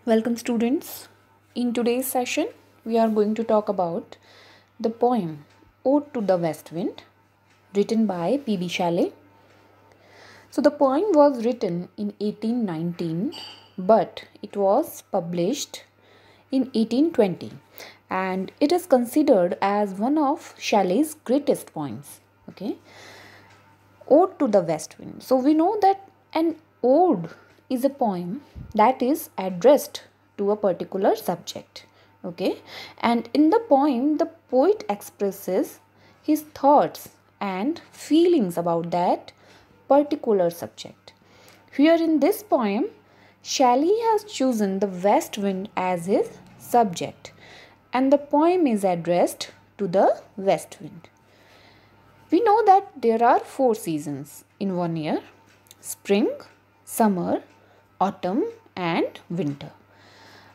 Welcome students. In today's session, we are going to talk about the poem Ode to the West Wind written by P.B. Shelley. So the poem was written in 1819 but it was published in 1820 and it is considered as one of Shelley's greatest poems. Ode to the West Wind. So we know that an ode is a poem that is addressed to a particular subject. And in the poem, the poet expresses his thoughts and feelings about that particular subject. Here in this poem, Shelley has chosen the west wind as his subject, and the poem is addressed to the west wind. We know that there are 4 seasons in one year: spring, summer, autumn and winter.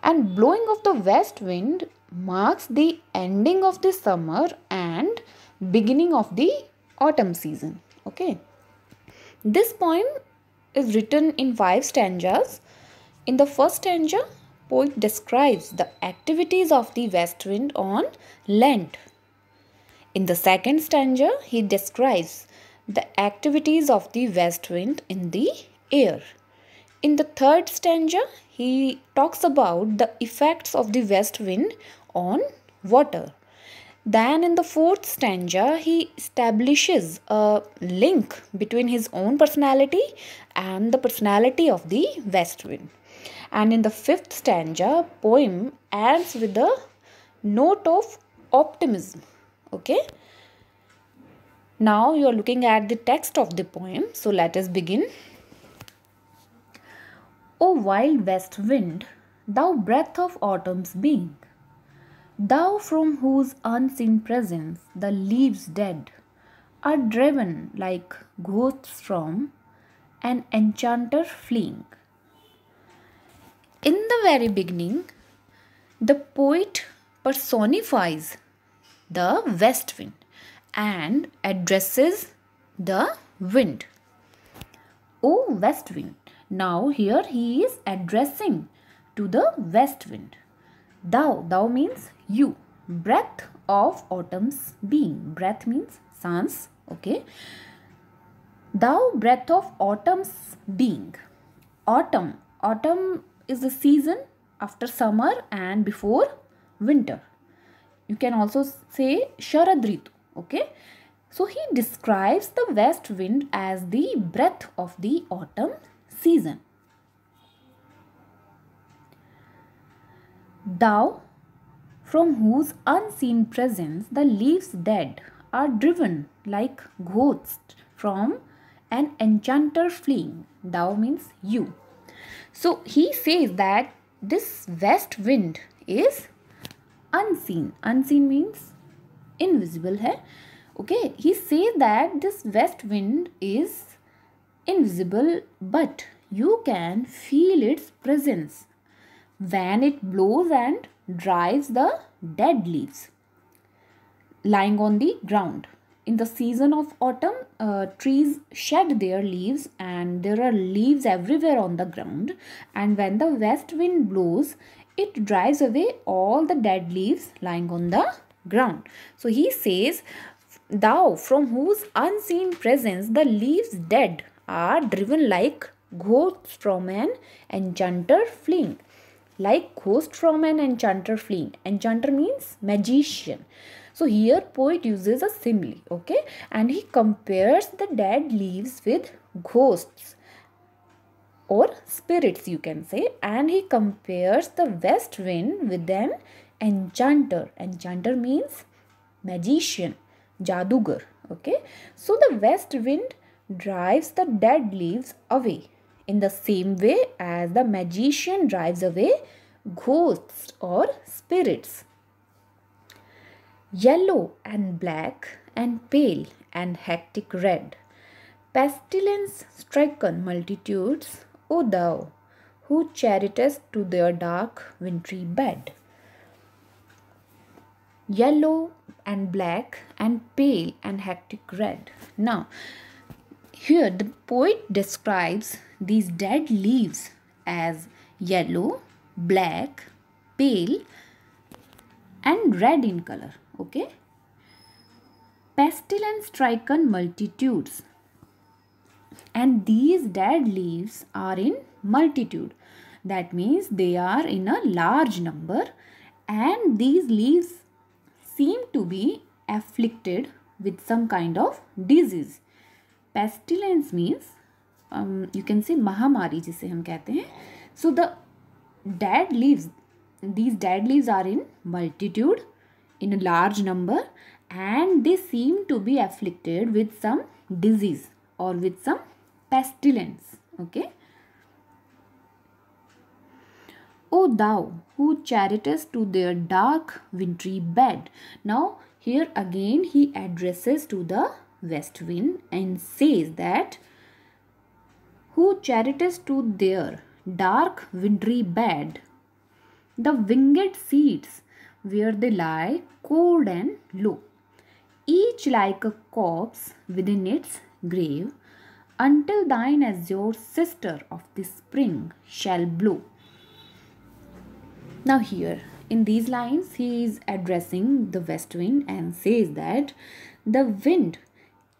And blowing of the west wind marks the ending of the summer and beginning of the autumn season. This poem is written in 5 stanzas. In the first stanza, poet describes the activities of the west wind on land. In the second stanza, he describes the activities of the west wind in the air. In the third stanza, he talks about the effects of the west wind on water. Then in the fourth stanza, he establishes a link between his own personality and the personality of the west wind. And in the fifth stanza, poem ends with a note of optimism. Now you are looking at the text of the poem. So let us begin. O wild west wind, thou breath of autumn's being, thou from whose unseen presence the leaves dead are driven like ghosts from an enchanter fleeing. In the very beginning, the poet personifies the west wind and addresses the wind. O west wind. Now here he is addressing to the west wind. Thou means you. Breath of autumn's being. Breath means sans. Thou breath of autumn's being. Autumn is the season after summer and before winter. You can also say Sharad Ritu. So he describes the west wind as the breath of the autumn season. Thou, from whose unseen presence the leaves dead are driven like ghosts from an enchanter fleeing. Thou means you. So he says that this west wind is unseen. Unseen means invisible hai. He says that this west wind is invisible, but you can feel its presence when it blows and drives the dead leaves lying on the ground. In the season of autumn, trees shed their leaves and there are leaves everywhere on the ground, and when the west wind blows, it drives away all the dead leaves lying on the ground. So he says, thou from whose unseen presence the leaves dead are driven like ghosts from an enchanter fleeing. Like ghost from an enchanter fleeing. Enchanter means magician. So here poet uses a simile, and he compares the dead leaves with ghosts or spirits, you can say, and he compares the west wind with an enchanter. Enchanter means magician, jadugar. So the west wind drives the dead leaves away in the same way as the magician drives away ghosts or spirits. Yellow and black and pale and hectic red, pestilence stricken multitudes, O thou who charitest to their dark wintry bed. Yellow and black and pale and hectic red. Now here the poet describes these dead leaves as yellow, black, pale and red in color. Okay. Pestilence stricken multitudes. And these dead leaves are in multitude. That means they are in a large number, and these leaves seem to be afflicted with some kind of disease. Pestilence means you can say mahamari जिसे हम कहते हैं. So the dead leaves, these dead leaves are in multitude, in a large number, and they seem to be afflicted with some disease or with some pestilence. Okay. O thou who charitest to their dark wintry bed. Now here again he addresses to the west wind and says that who charitest to their dark wintry bed, the winged seats where they lie cold and low, each like a corpse within its grave, until thine azure sister of the spring shall blow. Now here in these lines he is addressing the west wind and says that the wind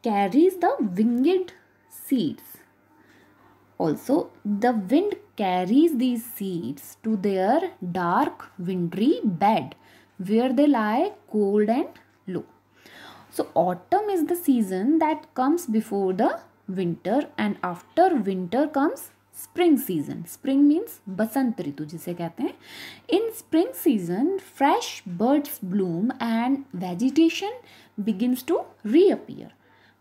carries the winged seeds. Also the wind carries these seeds to their dark wintry bed where they lie cold and low. So autumn is the season that comes before the winter, and after winter comes spring season. Spring means basant ritu जिसे कहते हैं. In spring season fresh buds bloom and vegetation begins to reappear.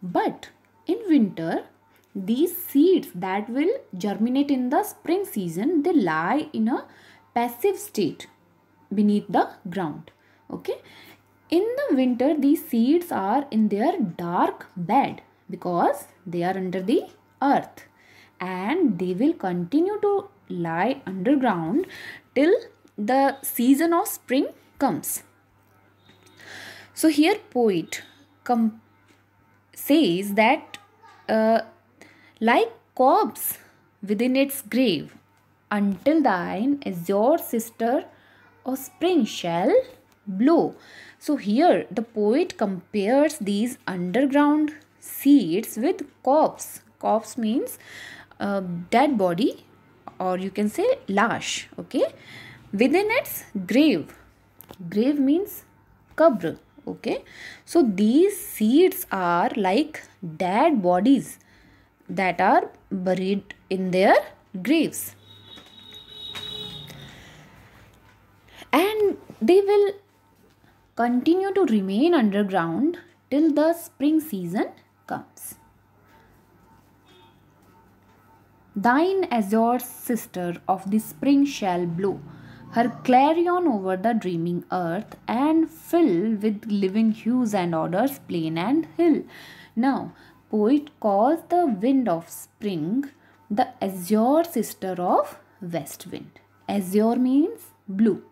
But in winter these seeds that will germinate in the spring season, they lie in a passive state beneath the ground. Okay. In the winter these seeds are in their dark bed because they are under the earth, and they will continue to lie underground till the season of spring comes. So here poet says that like corpse within its grave, until thine azure sister of spring shall blow. So here the poet compares these underground seeds with corpse. Corpse means dead body, or you can say lash. Okay, within its grave. Grave means kabr. Okay, so these seeds are like dead bodies that are buried in their graves, and they will continue to remain underground till the spring season comes. Thine azure sister of the spring shall blow her clarion over the dreaming earth, and fill with living hues and odors plain and hill. Now poet calls the wind of spring the azure sister of west wind. Azure means blue,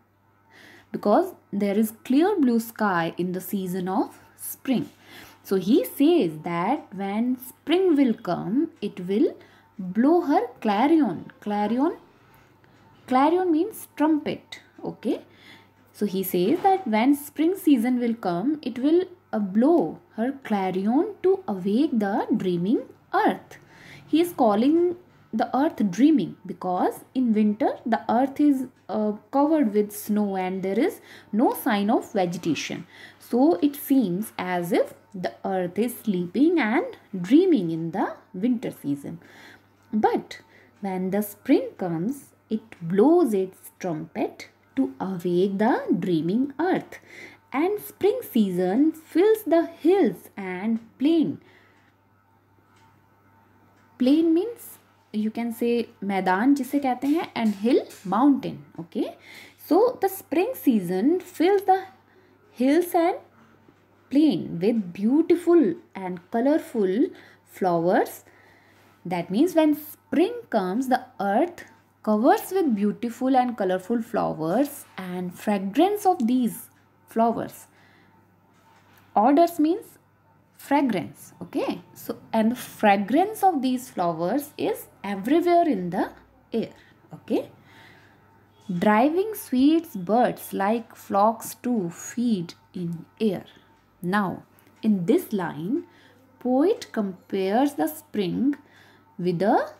because there is clear blue sky in the season of spring. So he says that when spring will come, it will blow her clarion. Clarion means trumpet. Okay. So he says that when spring season will come, it will blow her clarion to awake the dreaming earth. He is calling the earth dreaming because in winter the earth is covered with snow and there is no sign of vegetation. So it seems as if the earth is sleeping and dreaming in the winter season. But when the spring comes, it blows its trumpet to awake the dreaming earth, and spring season fills the hills and plain. Plain means you can say मैदान जिसे कहते हैं, and hill mountain. Okay, so the spring season fills the hills and plain with beautiful and colorful flowers. That means when spring comes, the earth covers with beautiful and colorful flowers and fragrance of these flowers. Odors means fragrance. Okay, so and the fragrance of these flowers is everywhere in the air. Okay, driving sweet birds like flocks to feed in air. Now, in this line, poet compares the spring with a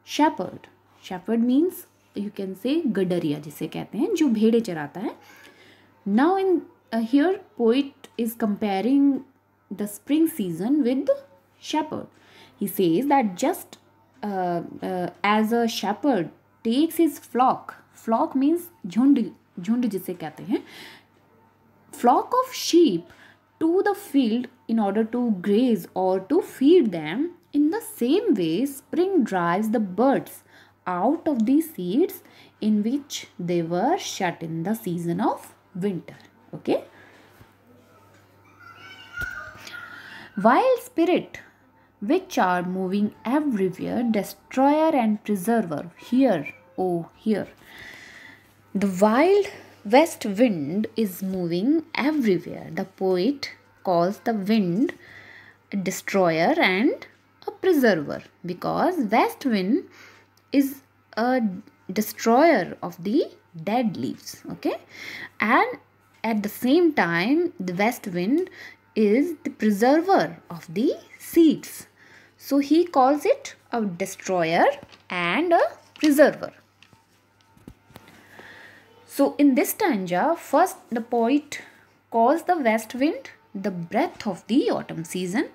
shepherd. Shepherd means you can say गडरिया जिसे कहते हैं जो भेड़े चराता है. Now in here poet is comparing the spring season with the shepherd. He says that just as a shepherd takes his flock means झुंड जिसे कहते हैं, flock of sheep to the field in order to graze or to feed them, in the same way spring drives the birds out of the seeds in which they were shut in the season of winter. Okay. Wild spirit, which are moving everywhere, destroyer and preserver. Here, oh here. The wild west wind is moving everywhere. The poet calls the wind a destroyer and a preserver because west wind is a destroyer of the dead leaves. Okay, and at the same time the west wind is the preserver of the seeds. So he calls it a destroyer and a preserver. So in this stanza, first the poet calls the west wind the breath of the autumn season.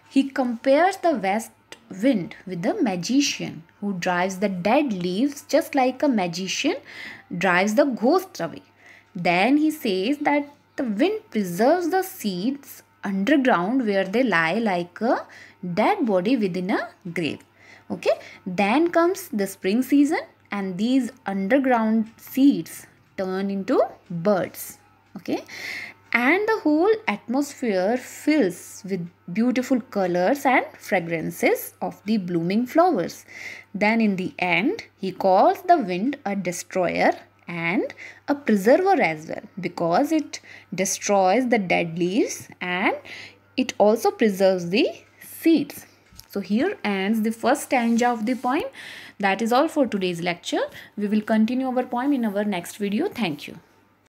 He compares the west wind with the magician who drives the dead leaves just like a magician drives the ghosts away. Then he says that the wind preserves the seeds underground where they lie like a dead body within a grave. Okay. Then comes the spring season and these underground seeds turn into birds. Okay. And the whole atmosphere fills with beautiful colors and fragrances of the blooming flowers. Then in the end, he calls the wind a destroyer and a preserver as well because it destroys the dead leaves and it also preserves the seeds. So here ends the first stanza of the poem. That is all for today's lecture. We will continue our poem in our next video. Thank you.